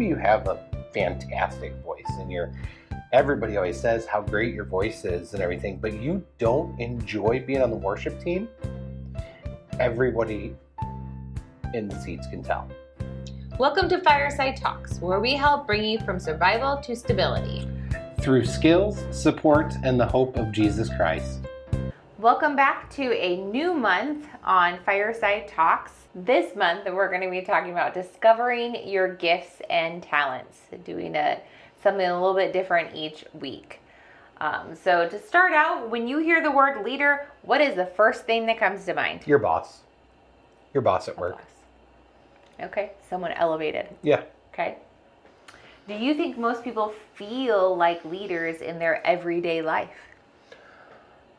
maybe you have a fantastic voice and everybody always says how great your voice is and everything, but you don't enjoy being on the worship team. Everybody in the seats can tell. Welcome to Fireside Talks, where we help bring you from survival to stability. Through skills, support, and the hope of Jesus Christ. Welcome back to a new month on Fireside Talks. This month, we're going to be talking about discovering your gifts and talents, doing something a little bit different each week. So to start out, when you hear the word leader, what is the first thing that comes to mind? Your boss. Your boss at work. Okay, someone elevated. Yeah. Okay. Do you think most people feel like leaders in their everyday life?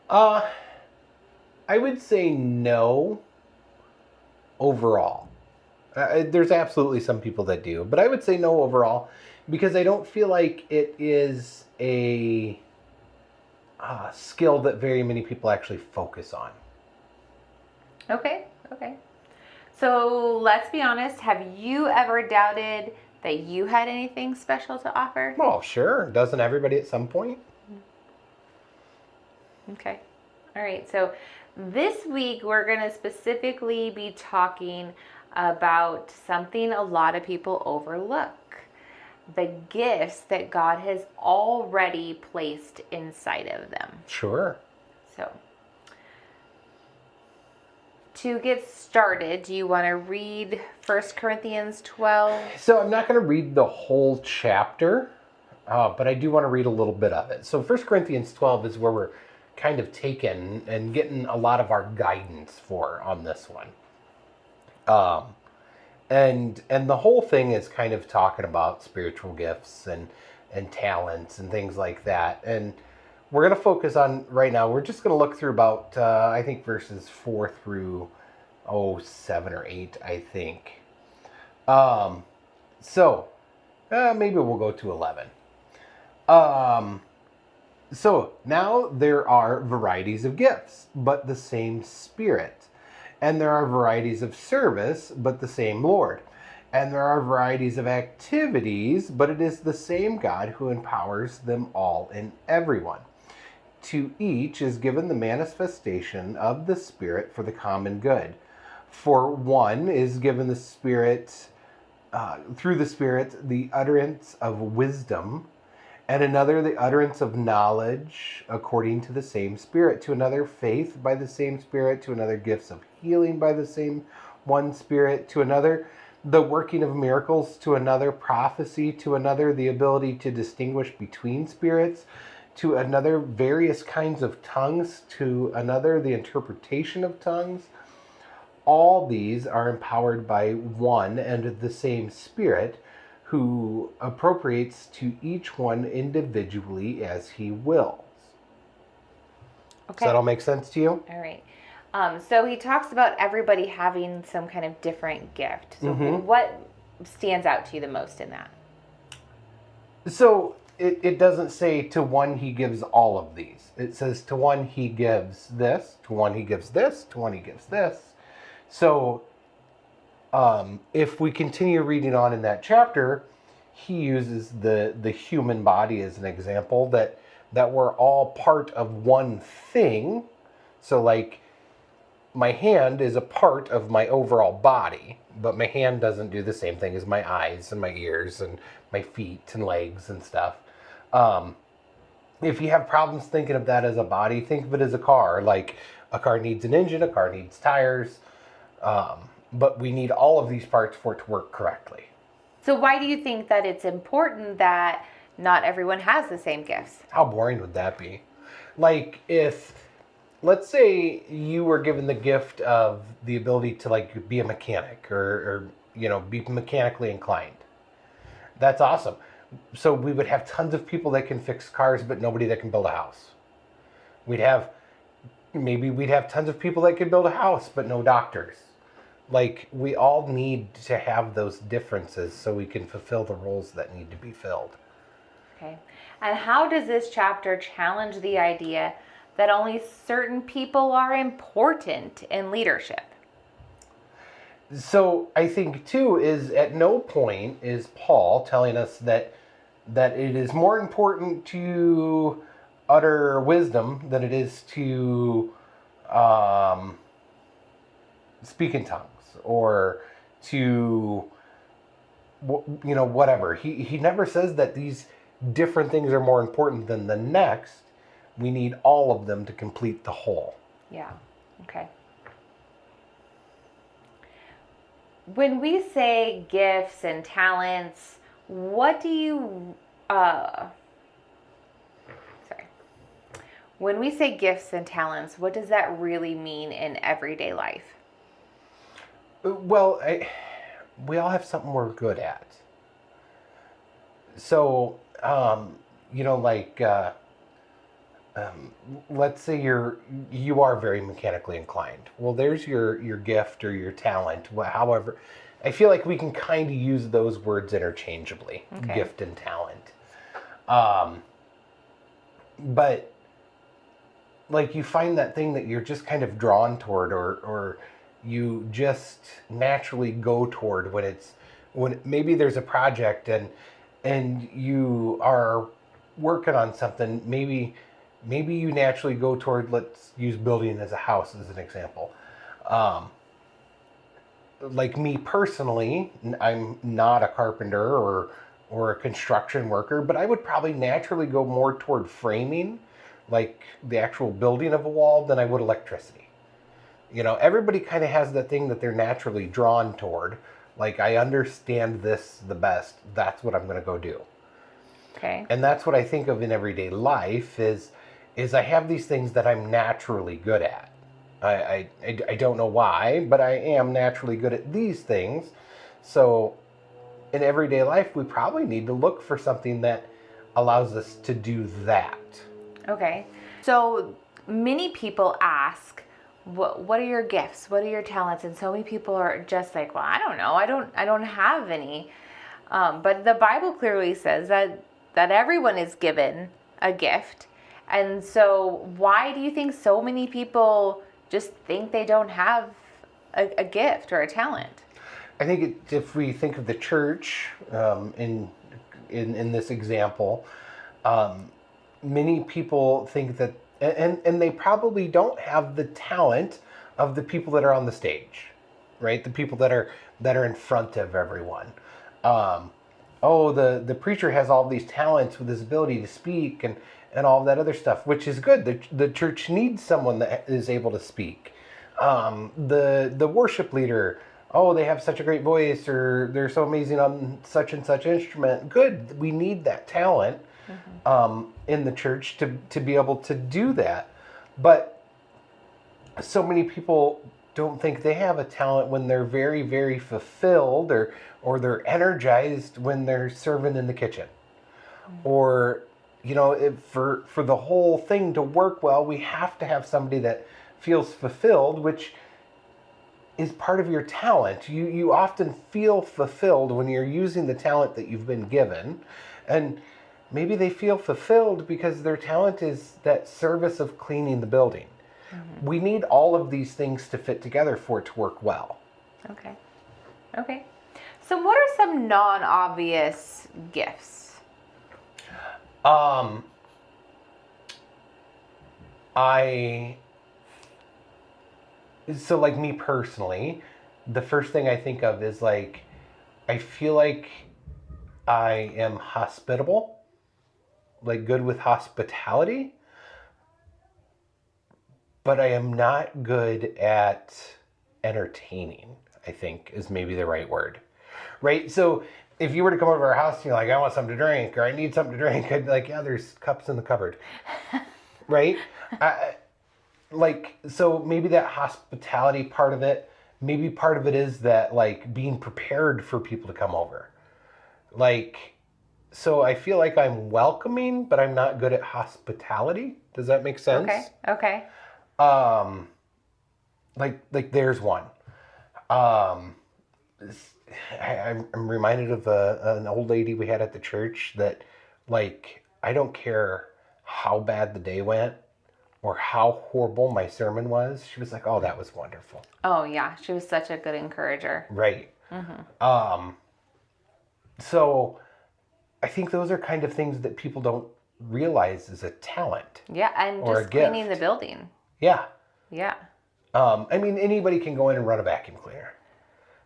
I would say no overall. There's absolutely some people that do, but I would say no overall because I don't feel like it is a skill that very many people actually focus on. Okay. So let's be honest. Have you ever doubted that you had anything special to offer? Well, sure. Doesn't everybody at some point? Okay. All right. So this week we're going to specifically be talking about something a lot of people overlook. The gifts that God has already placed inside of them. Sure. So to get started, do you want to read 1 Corinthians 12? So I'm not going to read the whole chapter, but I do want to read a little bit of it. So 1 Corinthians 12 is where we're kind of taken and getting a lot of our guidance on this one. And the whole thing is kind of talking about spiritual gifts and talents and things like that. And we're going to focus on right now, we're just going to look through about, I think, verses 4 through 7 or 8, I think. So maybe we'll go to 11. So now there are varieties of gifts, but the same Spirit. And there are varieties of service, but the same Lord. And there are varieties of activities, but it is the same God who empowers them all in everyone. To each is given the manifestation of the Spirit for the common good. For one is given the Spirit, through the Spirit, the utterance of wisdom, and another the utterance of knowledge according to the same Spirit, to another faith by the same Spirit, to another gifts of healing by the same one Spirit, to another the working of miracles, to another prophecy, to another the ability to distinguish between spirits, to another various kinds of tongues, to another the interpretation of tongues. All these are empowered by one and the same Spirit, who appropriates to each one individually as he wills. Okay. Does that all make sense to you? All right. So he talks about everybody having some kind of different gift. So what stands out to you the most in that? So it doesn't say to one he gives all of these. It says to one he gives this, to one he gives this, to one he gives this. So if we continue reading on in that chapter, he uses the human body as an example, that we're all part of one thing. So like my hand is a part of my overall body, but my hand doesn't do the same thing as my eyes and my ears and my feet and legs and stuff. If you have problems thinking of that as a body, think of it as a car. Like a car needs an engine, a car needs tires, but we need all of these parts for it to work correctly. So why do you think that it's important that not everyone has the same gifts? How boring would that be? Like if, let's say you were given the gift of the ability to like be a mechanic or be mechanically inclined. That's awesome. So we would have tons of people that can fix cars, but nobody that can build a house. We'd have tons of people that can build a house, but no doctors. Like, we all need to have those differences so we can fulfill the roles that need to be filled. Okay. And how does this chapter challenge the idea that only certain people are important in leadership? So I think too is at no point is Paul telling us that it is more important to utter wisdom than it is to um, speak in tongues or to whatever. He never says that these different things are more important than the next. We need all of them to complete the whole. Yeah. Okay. When we say gifts and talents, what do you sorry. When we say gifts and talents, what does that really mean in everyday life? Well, we all have something we're good at. So, let's say you are very mechanically inclined. Well, there's your gift or your talent. However, I feel like we can kind of use those words interchangeably, Okay. gift and talent. But like you find that thing that you're just kind of drawn toward, or you just naturally go toward when maybe there's a project and you are working on something. Maybe you naturally go toward, let's use building as a house as an example. Like me personally, I'm not a carpenter or a construction worker, but I would probably naturally go more toward framing, like the actual building of a wall, than I would electricity. Everybody kind of has the thing that they're naturally drawn toward. Like, I understand this the best. That's what I'm going to go do. Okay. And that's what I think of in everyday life is I have these things that I'm naturally good at. I don't know why, but I am naturally good at these things. So in everyday life, we probably need to look for something that allows us to do that. Okay. So many people ask, what are your gifts? What are your talents? And so many people are just like, well, I don't know. I don't have any. But the Bible clearly says that everyone is given a gift. And so why do you think so many people just think they don't have a gift or a talent? I think if we think of the church in this example, many people think that, and they probably don't have the talent of the people that are on the stage, right? The people that are in front of everyone. The preacher has all these talents with his ability to speak and all that other stuff, which is good. The church needs someone that is able to speak. The worship leader, they have such a great voice, or they're so amazing on such and such instrument. Good. We need that talent in the church to be able to do that. But so many people don't think they have a talent when they're very, very fulfilled or they're energized when they're serving in the kitchen. Or, for the whole thing to work well, we have to have somebody that feels fulfilled, which is part of your talent. You often feel fulfilled when you're using the talent that you've been given. And maybe they feel fulfilled because their talent is that service of cleaning the building. Mm-hmm. We need all of these things to fit together for it to work well. Okay. So what are some non-obvious gifts? So like me personally, the first thing I think of is like, I feel like I am hospitable, like good with hospitality, but I am not good at entertaining, I think is maybe the right word, right? So if you were to come over to our house and you're like, I want something to drink, or I need something to drink, I'd be like, yeah, there's cups in the cupboard, right? So maybe that hospitality part of it, maybe part of it is that like being prepared for people to come over. So I feel like I'm welcoming, but I'm not good at hospitality. Does that make sense? Okay. Like there's one. I'm reminded of an old lady we had at the church that, like, I don't care how bad the day went, or how horrible my sermon was, she was like, "Oh, that was wonderful." Oh, yeah. She was such a good encourager. Right. So I think those are kind of things that people don't realize is a talent. Yeah. And Or a just cleaning the gift. building. Yeah. Yeah. I mean, anybody can go in and run a vacuum cleaner.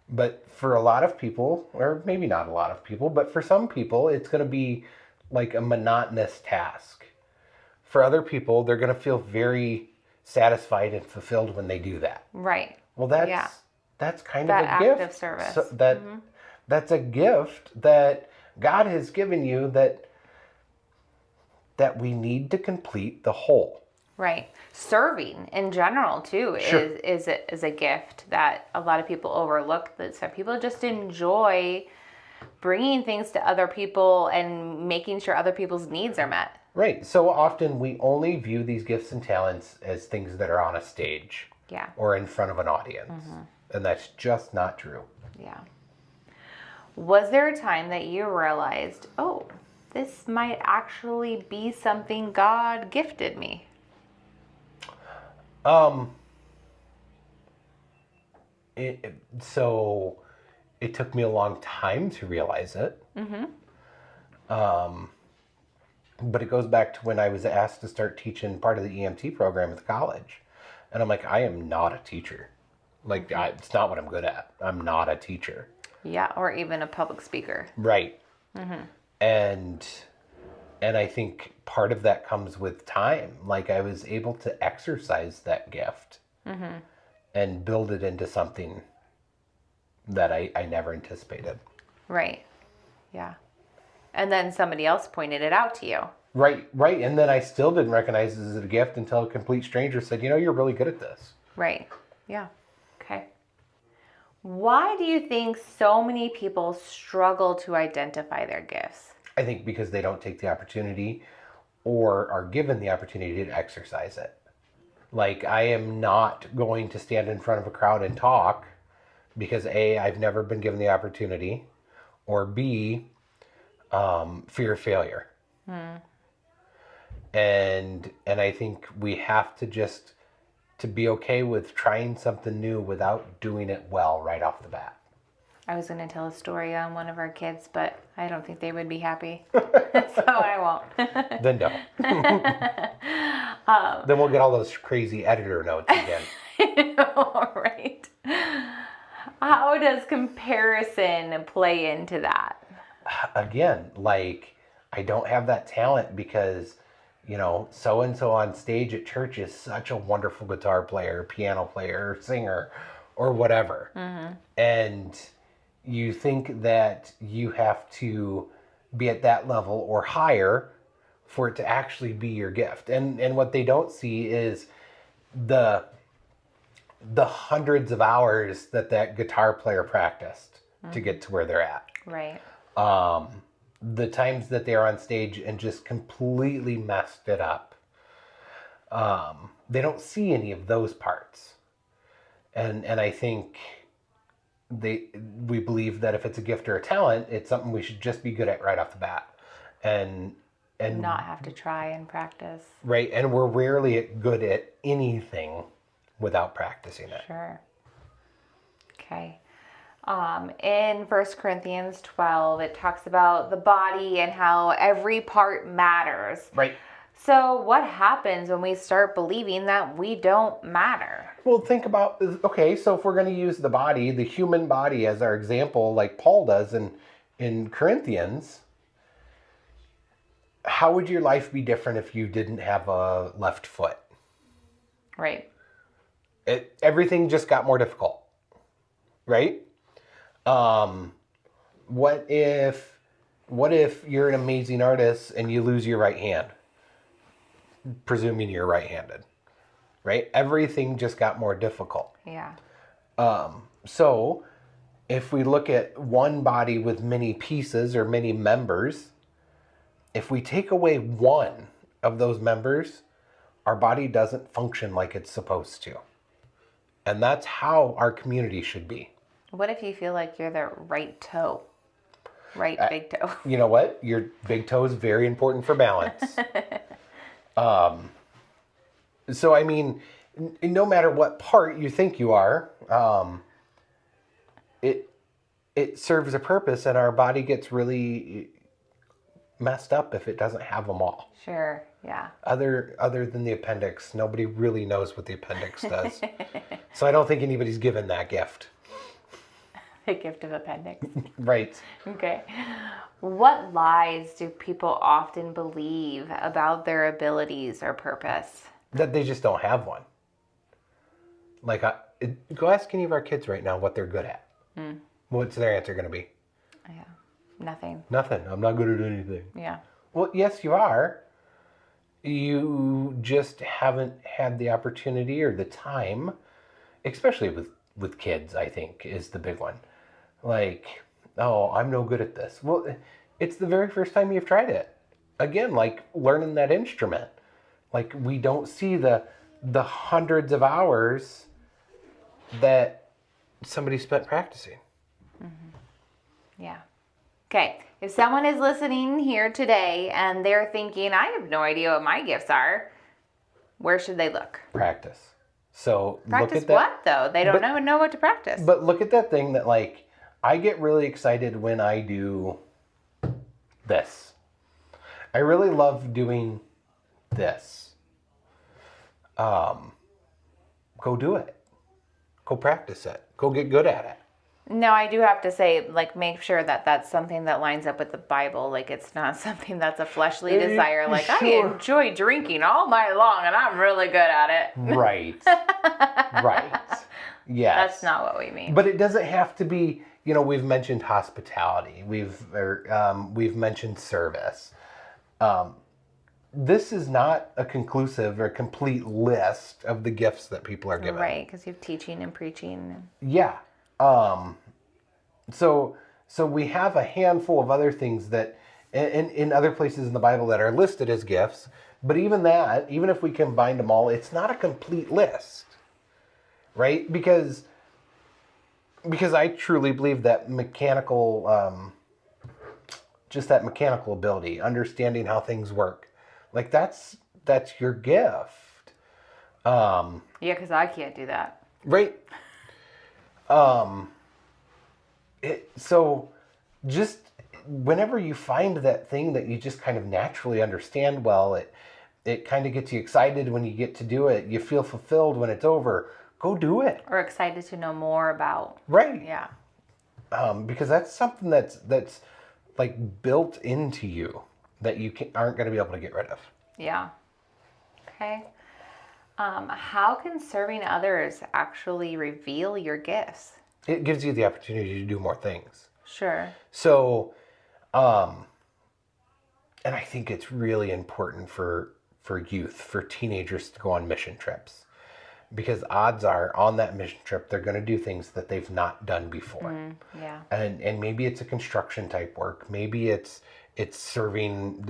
But for a lot of people, or maybe not a lot of people, but for some people, it's going to be like a monotonous task. For other people, they're going to feel very satisfied and fulfilled when they do that. Right. Well, that's Yeah. that's kind That of a act gift. of service. So that's a gift that God has given you that we need to complete the whole. Right. Serving in general too Sure. is a gift that a lot of people overlook. That some people just enjoy bringing things to other people and making sure other people's needs are met. Right. So often we only view these gifts and talents as things that are on a stage Yeah. or in front of an audience. And that's just not true. Yeah. Was there a time that you realized, oh, this might actually be something God gifted me? So it took me a long time to realize it. But it goes back to when I was asked to start teaching part of the EMT program at the college. And I'm like, I am not a teacher. Like, it's not what I'm good at. I'm not a teacher. Yeah, or even a public speaker. Right. And I think part of that comes with time. Like, I was able to exercise that gift and build it into something that I never anticipated. Right. Yeah. And then somebody else pointed it out to you. Right. And then I still didn't recognize it as a gift until a complete stranger said, you're really good at this. Right. Yeah. Okay. Why do you think so many people struggle to identify their gifts? I think because they don't take the opportunity or are given the opportunity to exercise it. Like, I am not going to stand in front of a crowd and talk because A, I've never been given the opportunity, or B, fear of failure. And I think we have to be okay with trying something new without doing it well right off the bat. I was going to tell a story on one of our kids, but I don't think they would be happy. So I won't. Then don't. Then we'll get all those crazy editor notes again. All right. How does comparison play into that? Again, like, I don't have that talent because, so and so on stage at church is such a wonderful guitar player, piano player, singer, or whatever. And you think that you have to be at that level or higher for it to actually be your gift. And what they don't see is the hundreds of hours that guitar player practiced to get to where they're at. Right. The times that they're on stage and just completely messed it up. They don't see any of those parts. And I think we believe that if it's a gift or a talent, it's something we should just be good at right off the bat. And not have to try and practice. Right. And we're rarely good at anything without practicing it. Sure. Okay. In 1 Corinthians 12, it talks about the body and how every part matters. Right. So what happens when we start believing that we don't matter? Well, think about, okay, so if we're going to use the body, the human body as our example, like Paul does in Corinthians, how would your life be different if you didn't have a left foot? Right. Everything just got more difficult, right? What if you're an amazing artist and you lose your right hand? Presuming you're right-handed, right? Everything just got more difficult. Yeah. So if we look at one body with many pieces or many members, if we take away one of those members, our body doesn't function like it's supposed to. And that's how our community should be. What if you feel like you're the right toe? Right big toe. You know what? Your big toe is very important for balance. So, I mean, no matter what part you think you are, it it serves a purpose, and our body gets really messed up if it doesn't have them all. Sure. Yeah. Other than the appendix, nobody really knows what the appendix does. So I don't think anybody's given that gift. The gift of appendix. Right. Okay. What lies do people often believe about their abilities or purpose? That they just don't have one. Like, go ask any of our kids right now what they're good at. What's their answer going to be? Yeah. Nothing. Nothing. I'm not good at anything. Yeah. Well, yes, you are. You just haven't had the opportunity or the time, especially with kids, I think, is the big one. Like, oh, I'm no good at this. Well, it's the very first time you've tried it. Again, like learning that instrument. Like, we don't see the hundreds of hours that somebody spent practicing. Yeah. Okay. If someone is listening here today and they're thinking, I have no idea what my gifts are, where should they look? Practice. So Practice look at that. what, though? They don't know what to practice. But look at that thing that, like, I get really excited when I do this. I really love doing this. Go do it. Go practice it. Go get good at it. No, I do have to say, like, make sure that that's something that lines up with the Bible. Like, it's not something that's a fleshly desire. Like, I Sure. enjoy drinking all night long and I'm really good at it. Right. Right. Yes. That's not what we mean. But it doesn't have to be, we've mentioned hospitality. We've mentioned service. This is not a conclusive or complete list of the gifts that people are given. Right, because you have teaching and preaching. Yeah. So we have a handful of other things that in other places in the Bible that are listed as gifts, but even that, even if we combine them all, it's not a complete list, right? Because I truly believe that just that mechanical ability, understanding how things work, like that's your gift. Yeah, because I can't do that. Right. So just whenever you find that thing that you just kind of naturally understand well, it kind of gets you excited when you get to do it. You feel fulfilled when it's over. Go do it. Or excited to know more about. Right. Yeah. Because that's something that's like built into you that you aren't going to be able to get rid of. Yeah. Okay. How can serving others actually reveal your gifts? It gives you the opportunity to do more things. Sure. So, and I think it's really important for youth, for teenagers to go on mission trips, because odds are on that mission trip they're going to do things that they've not done before. Yeah. And maybe it's a construction type work, maybe it's serving,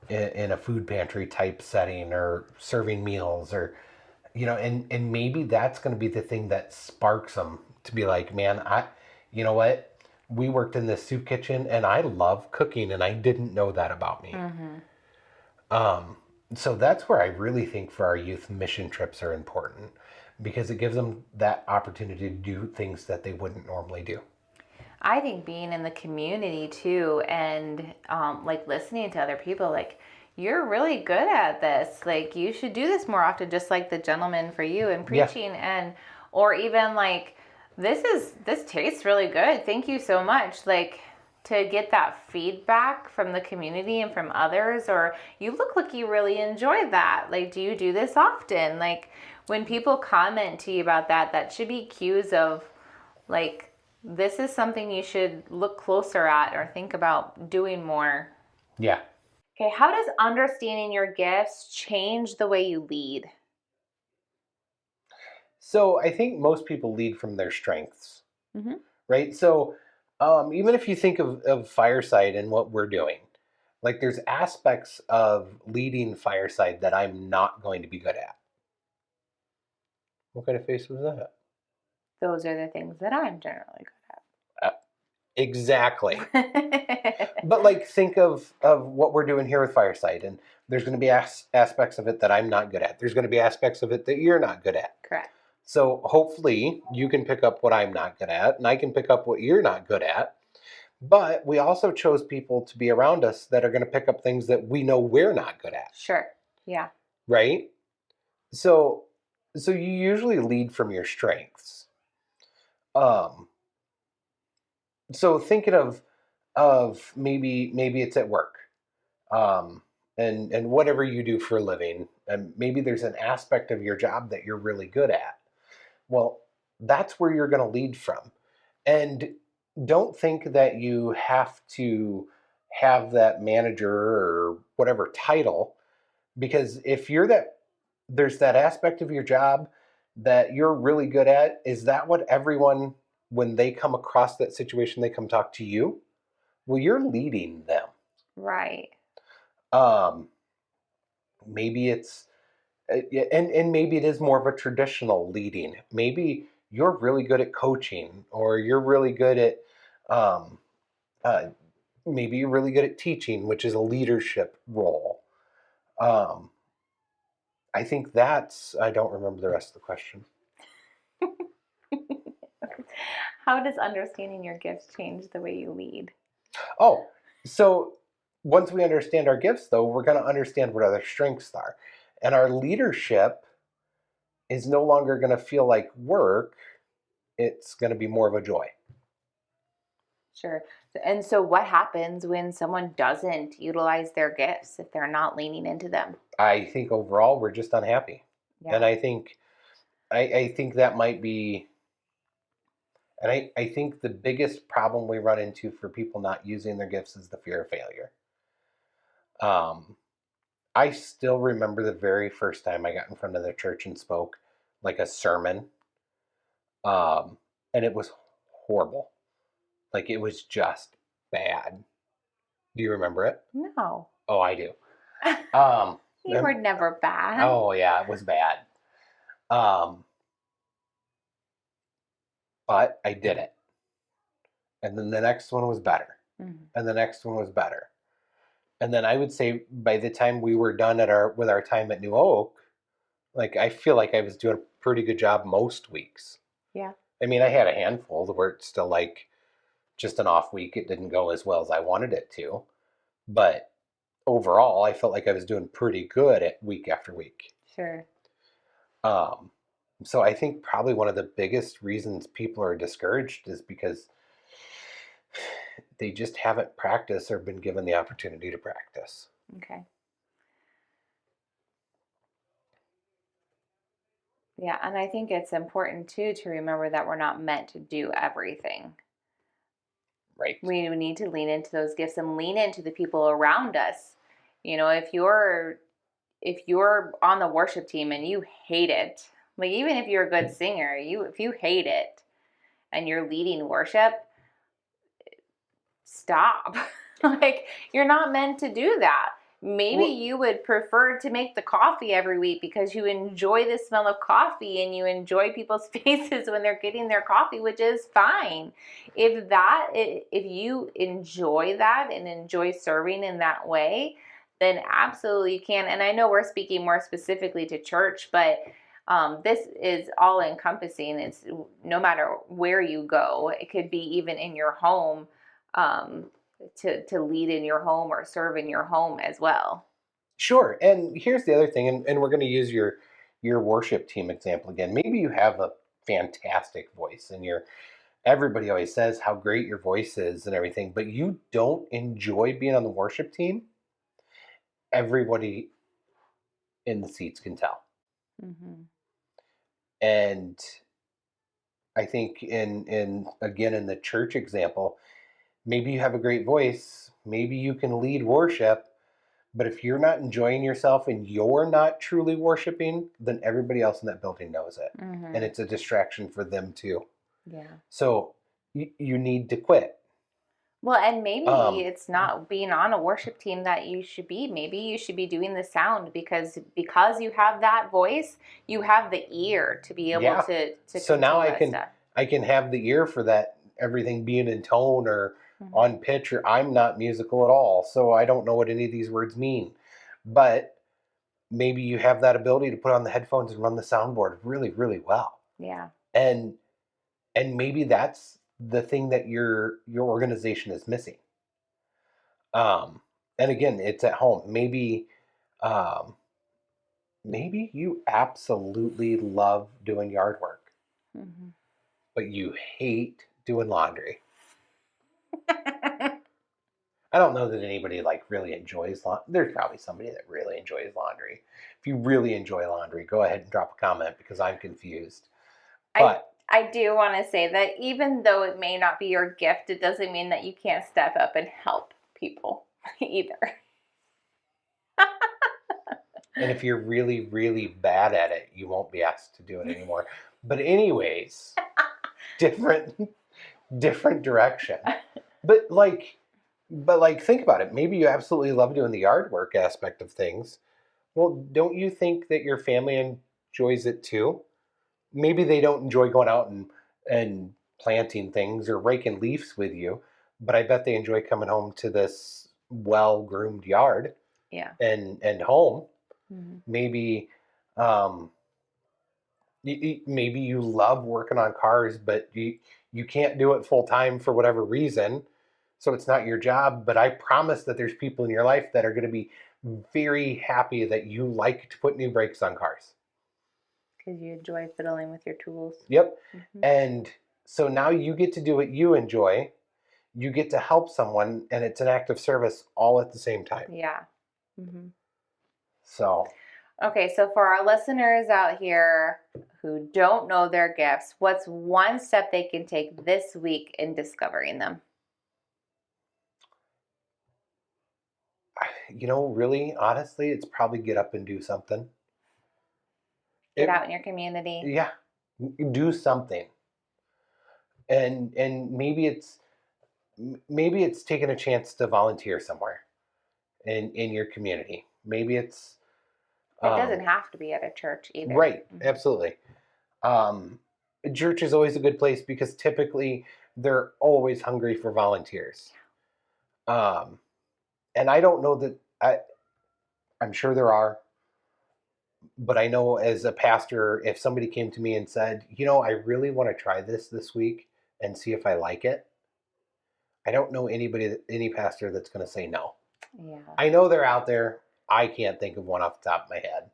in a food pantry type setting, or serving meals, or and maybe that's going to be the thing that sparks them to be like, man, you know what? We worked in this soup kitchen and I love cooking and I didn't know that about me. So that's where I really think for our youth, mission trips are important, because it gives them that opportunity to do things that they wouldn't normally do. I think being in the community too, and like listening to other people, like, you're really good at this. Like, you should do this more often, just like the gentleman for you and preaching. And, or even like, this tastes really good. Thank you so much. Like, to get that feedback from the community and from others, or you look like you really enjoy that. Like, do you do this often? Like, when people comment to you about that, that should be cues of like, this is something you should look closer at or think about doing more. Yeah. Okay, how does understanding your gifts change the way you lead? So I think most people lead from their strengths, Mm-hmm. right? So even if you think of Fireside and what we're doing, like, there's aspects of leading Fireside that I'm not going to be good at. What kind of face was that? Those are the things that I'm generally Exactly. good at. But like, think of what we're doing here with Fireside, and There's going to be aspects of it that I'm not good at. There's going to be aspects of it that you're not good at. Correct. So hopefully you can pick up what I'm not good at, and I can pick up what you're not good at. But we also chose people to be around us that are going to pick up things that we know we're not good at. Sure. Yeah. Right? So you usually lead from your strengths. So thinking of maybe it's at work. And whatever you do for a living, and maybe there's an aspect of your job that you're really good at. Well, that's where you're going to lead from. And don't think that you have to have that manager or whatever title, because if you're that, there's that aspect of your job that you're really good at. Is that what everyone, when they come across that situation, they come talk to you? Well, you're leading them. Right. Maybe it's and maybe it is more of a traditional leading. Maybe you're really good at coaching, or you're really good at um, uh, maybe you're really good at teaching, which is a leadership role. um, I think that's, I don't remember the rest of the question. How does understanding your gifts change the way you lead? Oh, so once we understand our gifts, though, we're going to understand what our strengths are. And our leadership is no longer going to feel like work. It's going to be more of a joy. Sure. And so what happens when someone doesn't utilize their gifts, if they're not leaning into them? I think overall we're just unhappy. Yeah. And I think that might be, and I think the biggest problem we run into for people not using their gifts is the fear of failure. I still remember the very first time I got in front of the church and spoke like a sermon. And it was horrible. Like, it was just bad. Do you remember it? No. Oh, I do. You were never bad. Oh yeah, it was bad. But I did it. And then the next one was better. Mm-hmm. And the next one was better. And then I would say by the time we were done with our time at New Oak, like, I feel like I was doing a pretty good job most weeks. Yeah. I mean, I had a handful where it's still like just an off week. It didn't go as well as I wanted it to. But overall, I felt like I was doing pretty good at week after week. Sure. So I think probably one of the biggest reasons people are discouraged is because they just haven't practiced or been given the opportunity to practice. Okay. Yeah, and I think it's important too to remember that we're not meant to do everything. Right. We need to lean into those gifts and lean into the people around us. You know, if you're on the worship team and you hate it, like, even if you're a good singer, if you hate it and you're leading worship, stop. Like, you're not meant to do that. Maybe you would prefer to make the coffee every week because you enjoy the smell of coffee and you enjoy people's faces when they're getting their coffee, which is fine. If you enjoy that and enjoy serving in that way, then absolutely you can. And I know we're speaking more specifically to church, but this is all encompassing. It's no matter where you go. It could be even in your home, to lead in your home or serve in your home as well. Sure. And here's the other thing, and we're going to use your worship team example again. Maybe you have a fantastic voice and everybody always says how great your voice is and everything, but you don't enjoy being on the worship team. Everybody in the seats can tell. Mm-hmm. And I think in the church example, maybe you have a great voice, maybe you can lead worship, but if you're not enjoying yourself and you're not truly worshiping, then everybody else in that building knows it. Mm-hmm. And it's a distraction for them too. Yeah. So you need to quit. Well, and maybe it's not being on a worship team that you should be. Maybe you should be doing the sound because you have that voice, you have the ear to be able to so now I can have the ear for that, everything being in tone or on pitch, or I'm not musical at all, so I don't know what any of these words mean. but maybe you have that ability to put on the headphones and run the soundboard really, really well. Yeah. And maybe that's the thing that your organization is missing. And again, it's at home. Um, maybe you absolutely love doing yard work, Hmm. but you hate doing laundry. I don't know that anybody like really enjoys laundry. There's probably somebody that really enjoys laundry. If you really enjoy laundry, go ahead and drop a comment because I'm confused. But I do want to say that even though it may not be your gift, it doesn't mean that you can't step up and help people either. and if you're really, really bad at it, you won't be asked to do it anymore. But anyways, different direction. But like think about it. Maybe you absolutely love doing the yard work aspect of things. Well, don't you think that your family enjoys it too? Maybe they don't enjoy going out and planting things or raking leaves with you, but I bet they enjoy coming home to this well-groomed yard Yeah. and home. Mm-hmm. Maybe um, maybe you love working on cars, but you can't do it full time for whatever reason, so it's not your job. But I promise that there's people in your life that are going to be very happy that you like to put new brakes on cars. Because you enjoy fiddling with your tools. Yep. Mm-hmm. And so now you get to do what you enjoy. You get to help someone, and it's an act of service all at the same time. Yeah. Mm-hmm. So. Okay, so for our listeners out here who don't know their gifts, what's one step they can take this week in discovering them? Really, honestly, it's probably get up and do something. Get out in your community. Yeah, do something. And maybe it's taking a chance to volunteer somewhere in your community. Maybe it's It doesn't have to be at a church either. Right, Mm-hmm. absolutely. Church is always a good place because typically they're always hungry for volunteers. And I don't know that I'm sure there are, but I know as a pastor, if somebody came to me and said, I really want to try this week and see if I like it, I don't know any pastor that's going to say no. Yeah. I know they're out there. I can't think of one off the top of my head.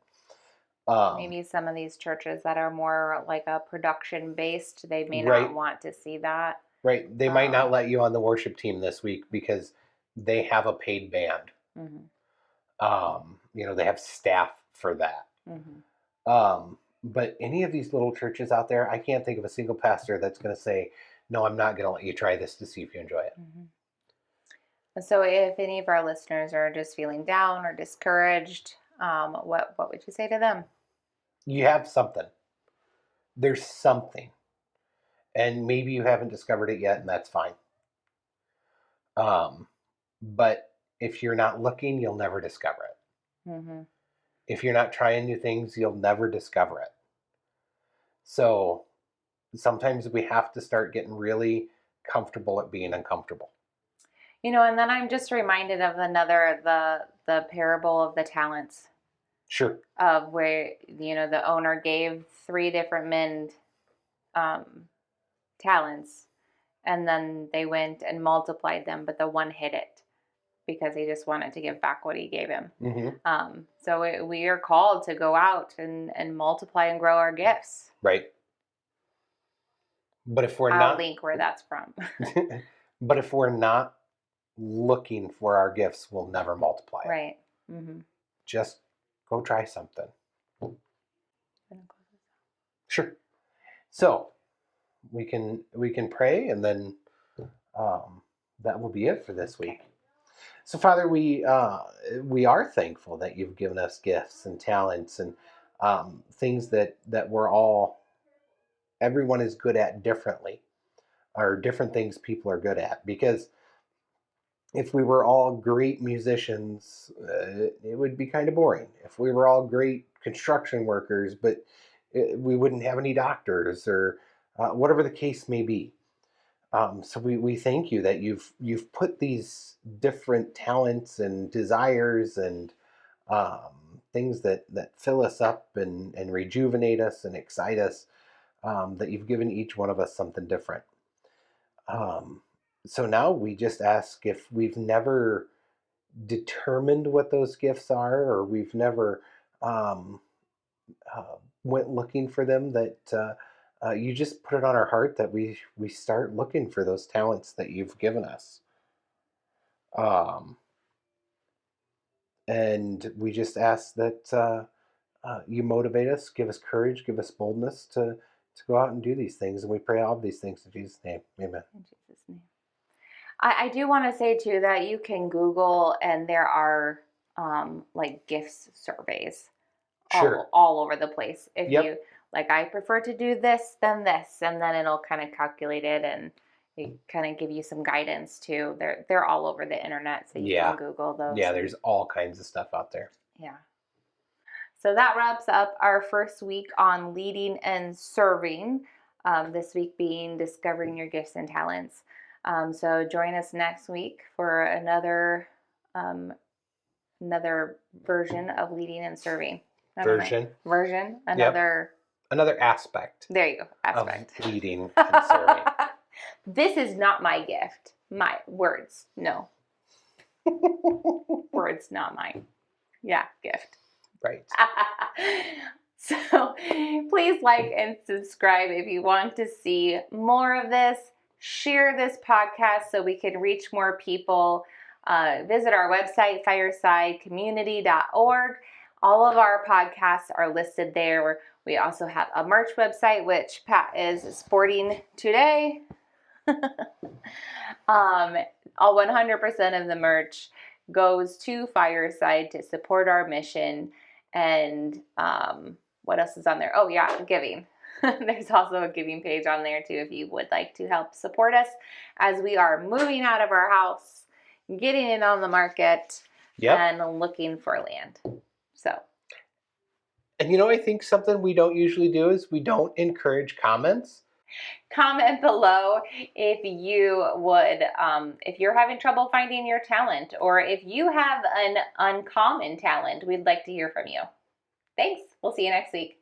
Maybe some of these churches that are more like a production based, they may Right. not want to see that. Right. They might not let you on the worship team this week because they have a paid band. Mm-hmm. They have staff for that. Mm-hmm. But any of these little churches out there, I can't think of a single pastor that's going to say, no, I'm not going to let you try this to see if you enjoy it. Mm-hmm. So if any of our listeners are just feeling down or discouraged, what would you say to them? You have something. There's something. And maybe you haven't discovered it yet, and that's fine. But if you're not looking, you'll never discover it. Mm-hmm. If you're not trying new things, you'll never discover it. So sometimes we have to start getting really comfortable at being uncomfortable. And then I'm just reminded of the parable of the talents. Sure. Of where, the owner gave 3 different men talents, and then they went and multiplied them, but the one hid it because he just wanted to give back what he gave him. Mm-hmm. So we are called to go out and multiply and grow our gifts. Right. But if we're I'll link where that's from. But if we're not looking for our gifts, we'll never multiply. Right. Mm-hmm. Just go try something. Sure. So we can pray, and then that will be it for this week. So Father, we are thankful that you've given us gifts and talents and things that everyone is good at differently, or different things people are good at. Because if we were all great musicians, it would be kind of boring. If we were all great construction workers, but we wouldn't have any doctors, or whatever the case may be. So we thank you that you've put these different talents and desires and things that fill us up and rejuvenate us and excite us, that you've given each one of us something different. Um, so now we just ask, if we've never determined what those gifts are, or we've never um, went looking for them, that you just put it on our heart that we start looking for those talents that you've given us. Um, and we just ask that you motivate us, give us courage, give us boldness to go out and do these things. And we pray all of these things in Jesus' name. Amen. In Jesus' name. I do want to say too that you can Google, and there are like gifts surveys Sure. all over the place. If Yep. you like, I prefer to do this than this, and then it'll kind of calculate it and it kind of give you some guidance too. They're all over the internet, so you Yeah. can Google those. Yeah, there's all kinds of stuff out there. Yeah. So that wraps up our first week on leading and serving. This week being discovering your gifts and talents. So join us next week for another version of leading and serving. Version. Another aspect. There you go. Aspect. Of leading and serving. This is not my gift. My words. No. Words, not mine. Yeah, gift. Right. So please like and subscribe if you want to see more of this. Share this podcast so we can reach more people. Visit our website, firesidecommunity.org. All of our podcasts are listed there. We also have a merch website, which Pat is sporting today. All 100% of the merch goes to Fireside to support our mission. And what else is on there? Oh yeah, giving. There's also a giving page on there too if you would like to help support us as we are moving out of our house, getting it on the market, and looking for land. So. And I think something we don't usually do is we don't encourage comments. Comment below if you would, if you're having trouble finding your talent, or if you have an uncommon talent, we'd like to hear from you. Thanks. We'll see you next week.